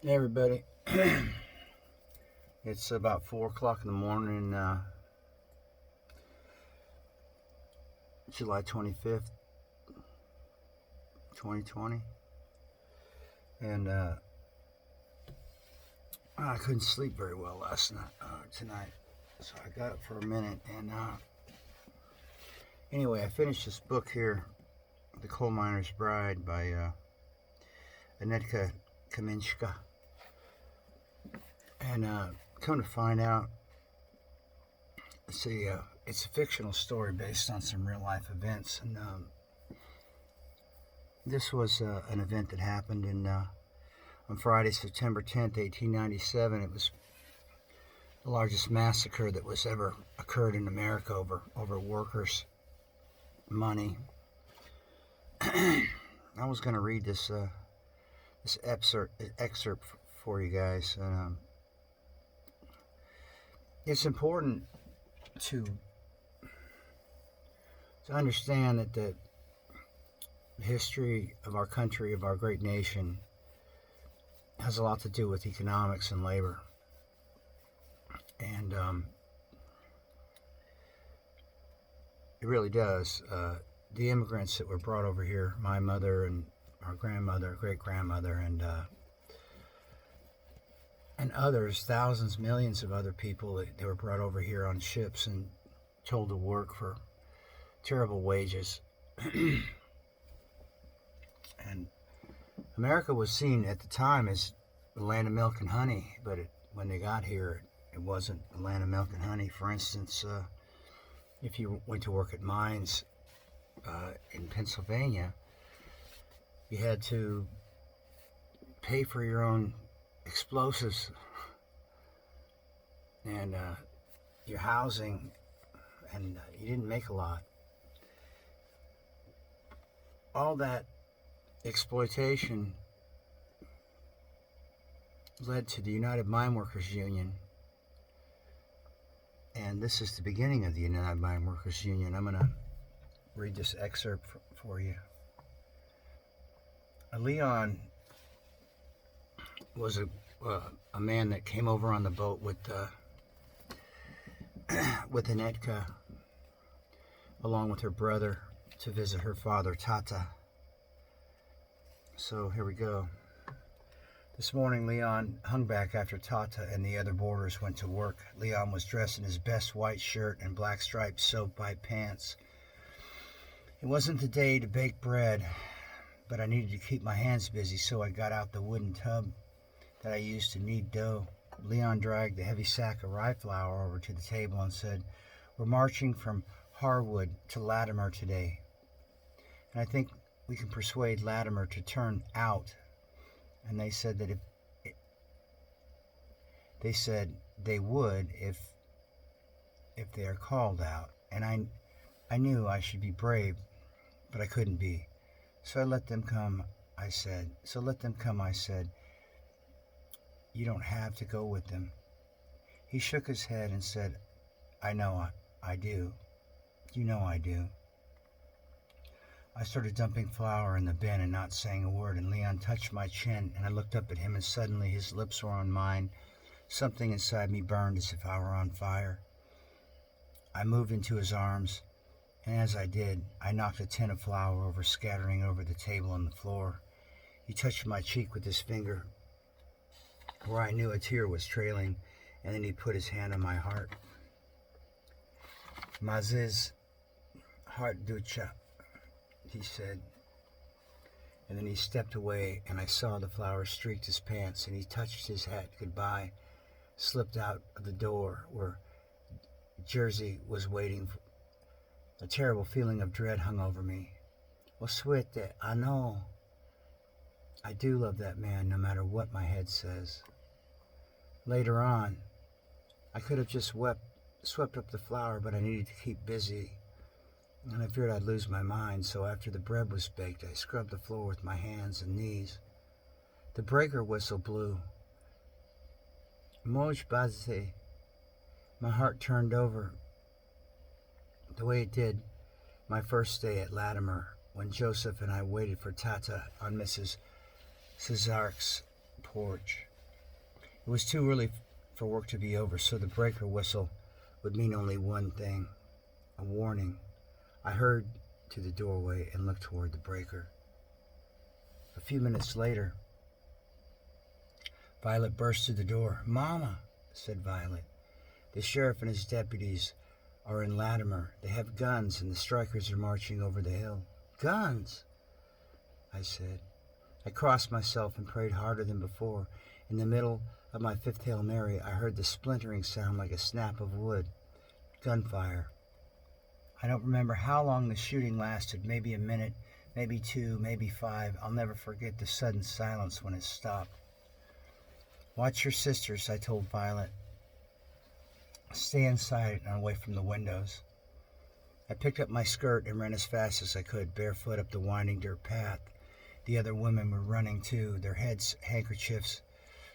Hey everybody, it's about 4 o'clock in the morning, July 25th, 2020, and I couldn't sleep very well tonight, so I got up for a minute, and anyway, I finished this book here, The Coal Miner's Bride by Anetka Kaminska, and come to find out, it's a fictional story based on some real life events, and this was an event that happened on Friday, September 10th, 1897. It was the largest massacre that was ever occurred in America over workers' money. I was going to read this excerpt for you guys. It's important to understand that the history of our country, of our great nation, has a lot to do with economics and labor. And it really does. The immigrants that were brought over here, my mother and our grandmother, great-grandmother, and others, thousands, millions of other people, they were brought over here on ships and told to work for terrible wages. And America was seen at the time as the land of milk and honey, but when they got here, it wasn't the land of milk and honey. For instance, if you went to work at mines in Pennsylvania, you had to pay for your own explosives and your housing, and you didn't make a lot. All that exploitation led to the United Mine Workers Union, and this is the beginning of the United Mine Workers Union. I'm going to read this excerpt for you. Leon was a man that came over on the boat with Anetka, along with her brother, to visit her father, Tata. So here we go. This morning, Leon hung back after Tata and the other boarders went to work. Leon was dressed in his best white shirt and black striped soap-white pants. It wasn't the day to bake bread, but I needed to keep my hands busy, so I got out the wooden tub that I used to knead dough. Leon dragged the heavy sack of rye flour over to the table and said, "We're marching from Harwood to Latimer today, and I think we can persuade Latimer to turn out." And they said that they would if they are called out. And I knew I should be brave, but I couldn't be. So let them come, I said. "You don't have to go with them." He shook his head and said, "I know I do. You know I do." I started dumping flour in the bin and not saying a word, and Leon touched my chin, and I looked up at him, and suddenly his lips were on mine. Something inside me burned as if I were on fire. I moved into his arms, and as I did, I knocked a tin of flour over, scattering over the table and the floor. He touched my cheek with his finger, where I knew a tear was trailing, and then he put his hand on my heart. "Maz's heart ducha," he said, and then he stepped away, and I saw the flour streaked his pants, and he touched his hat goodbye, slipped out of the door where Jersey was waiting. A terrible feeling of dread hung over me. "Oswete, I know. I do love that man, no matter what my head says." Later on, I could have just swept up the flour, but I needed to keep busy, and I feared I'd lose my mind, so after the bread was baked, I scrubbed the floor with my hands and knees. The breaker whistle blew. Moj baze. My heart turned over, the way it did my first day at Latimer, when Joseph and I waited for Tata on Mrs. Cesark's porch. It was too early for work to be over, so the breaker whistle would mean only one thing, a warning. I hurried to the doorway and looked toward the breaker. A few minutes later, Violet burst through the door. "Mama," said Violet, "the sheriff and his deputies are in Latimer. They have guns, and the strikers are marching over the hill." "Guns?" I said. I crossed myself and prayed harder than before. In the middle of my fifth Hail Mary, I heard the splintering sound like a snap of wood. Gunfire. I don't remember how long the shooting lasted, maybe a minute, maybe 2, maybe 5. I'll never forget the sudden silence when it stopped. "Watch your sisters," I told Violet. "Stay inside and away from the windows." I picked up my skirt and ran as fast as I could, barefoot up the winding dirt path. The other women were running too, their heads, handkerchiefs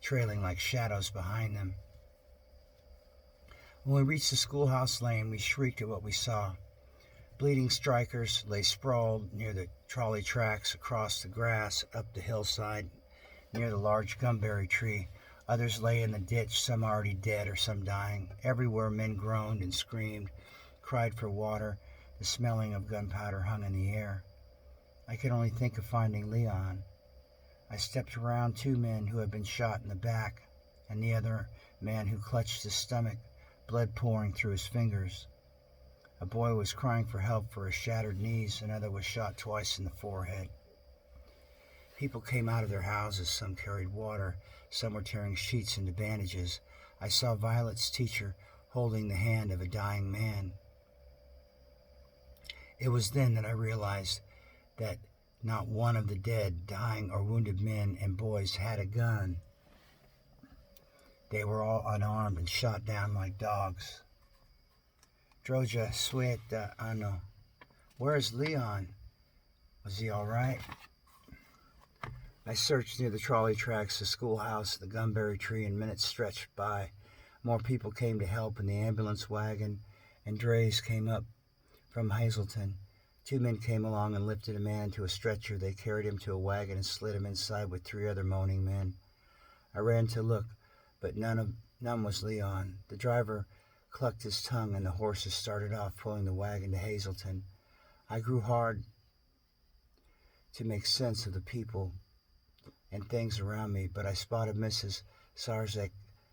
trailing like shadows behind them. When we reached the schoolhouse lane, we shrieked at what we saw. Bleeding strikers lay sprawled near the trolley tracks, across the grass, up the hillside, near the large gumberry tree. Others lay in the ditch, some already dead or some dying. Everywhere men groaned and screamed, cried for water. The smelling of gunpowder hung in the air. I could only think of finding Leon. I stepped around 2 men who had been shot in the back, and the other man who clutched his stomach, blood pouring through his fingers. A boy was crying for help for his shattered knees. Another was shot twice in the forehead. People came out of their houses. Some carried water. Some were tearing sheets into bandages. I saw Violet's teacher holding the hand of a dying man. It was then that I realized that not one of the dead, dying, or wounded men and boys had a gun. They were all unarmed and shot down like dogs. Droja Sueta Ano. Where's Leon? Was he all right? I searched near the trolley tracks, the schoolhouse, the gumberry tree, and minutes stretched by. More people came to help, and the ambulance wagon and drays came up from Hazleton. 2 men came along and lifted a man to a stretcher. They carried him to a wagon and slid him inside with 3 other moaning men. I ran to look, but none was Leon. The driver clucked his tongue, and the horses started off, pulling the wagon to Hazleton. I grew hard to make sense of the people and things around me, but I spotted Mrs. Sarzek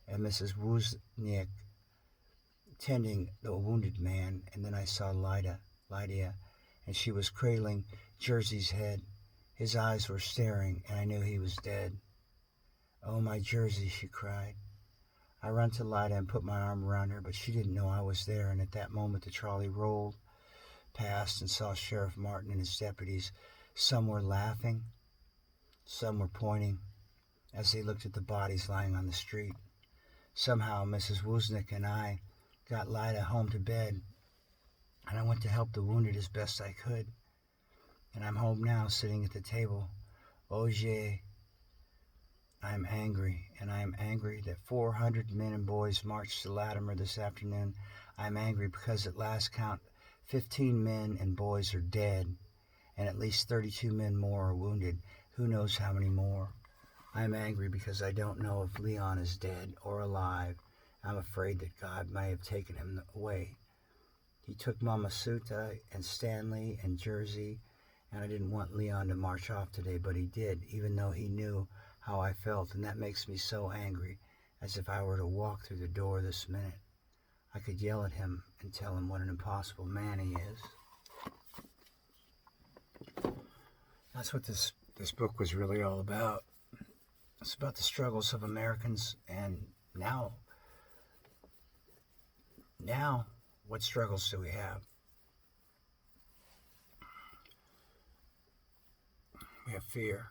and Mrs. Wozniak tending the wounded man, and then I saw Lydia, and she was cradling Jersey's head. His eyes were staring, and I knew he was dead. "Oh, my Jersey," she cried. I ran to Lydia and put my arm around her, but she didn't know I was there, and at that moment the trolley rolled past and saw Sheriff Martin and his deputies. Some were laughing, some were pointing as they looked at the bodies lying on the street. Somehow Mrs. Wozniak and I got Lydia home to bed, and I went to help the wounded as best I could. And I'm home now, sitting at the table. Oh, I am angry, and I am angry that 400 men and boys marched to Latimer this afternoon. I am angry because at last count 15 men and boys are dead, and at least 32 men more are wounded. Who knows how many more? I am angry because I don't know if Leon is dead or alive. I'm afraid that God may have taken him away. He took Mama Suta and Stanley and Jersey, and I didn't want Leon to march off today, but he did, even though he knew how I felt, and that makes me so angry, as if I were to walk through the door this minute. I could yell at him and tell him what an impossible man he is. That's what this book was really all about. It's about the struggles of Americans, and now, what struggles do we have? We have fear.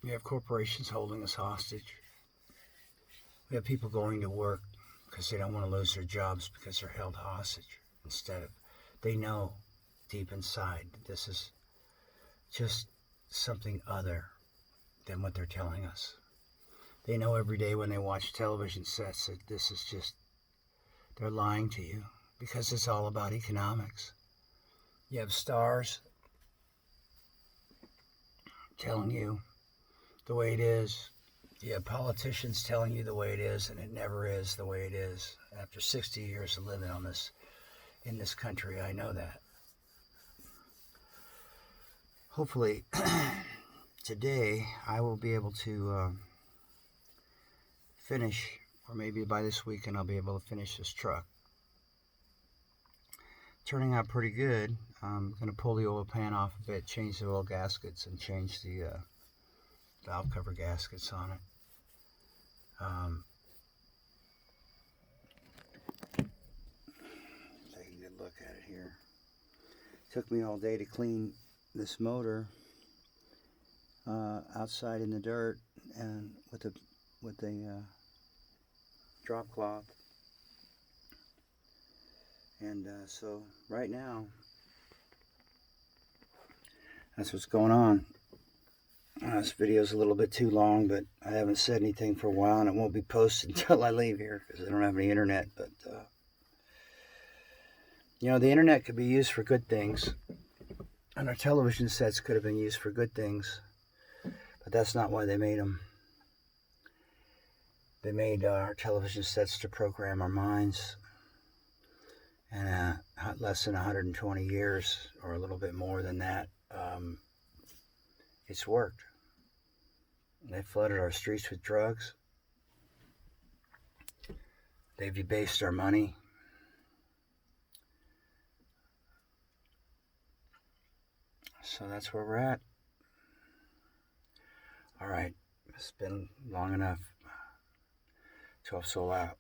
We have corporations holding us hostage. We have people going to work because they don't want to lose their jobs because they're held hostage. Instead of, they know deep inside that this is just something other than what they're telling us. They know every day when they watch television sets that this is just, they're lying to you because it's all about economics. You have stars telling you the way it is, Yeah, politicians telling you the way it is, and it never is the way it is. After 60 years of living in this country, I know that. Hopefully, today I will be able to finish, or maybe by this weekend I'll be able to finish this truck. Turning out pretty good. I'm going to pull the oil pan off a bit, change the oil gaskets, and change the valve cover gaskets on it. Take a good look at it here. Took me all day to clean this motor outside in the dirt and with a drop cloth. And so right now, that's what's going on. This video's a little bit too long, but I haven't said anything for a while, and it won't be posted until I leave here because I don't have any internet. But you know, the internet could be used for good things, and our television sets could have been used for good things, but that's not why they made them. They made our television sets to program our minds, and less than 120 years, or a little bit more than that, it's worked. They flooded our streets with drugs. They've debased our money. So that's where we're at. All right, it's been long enough. 12 Soul out.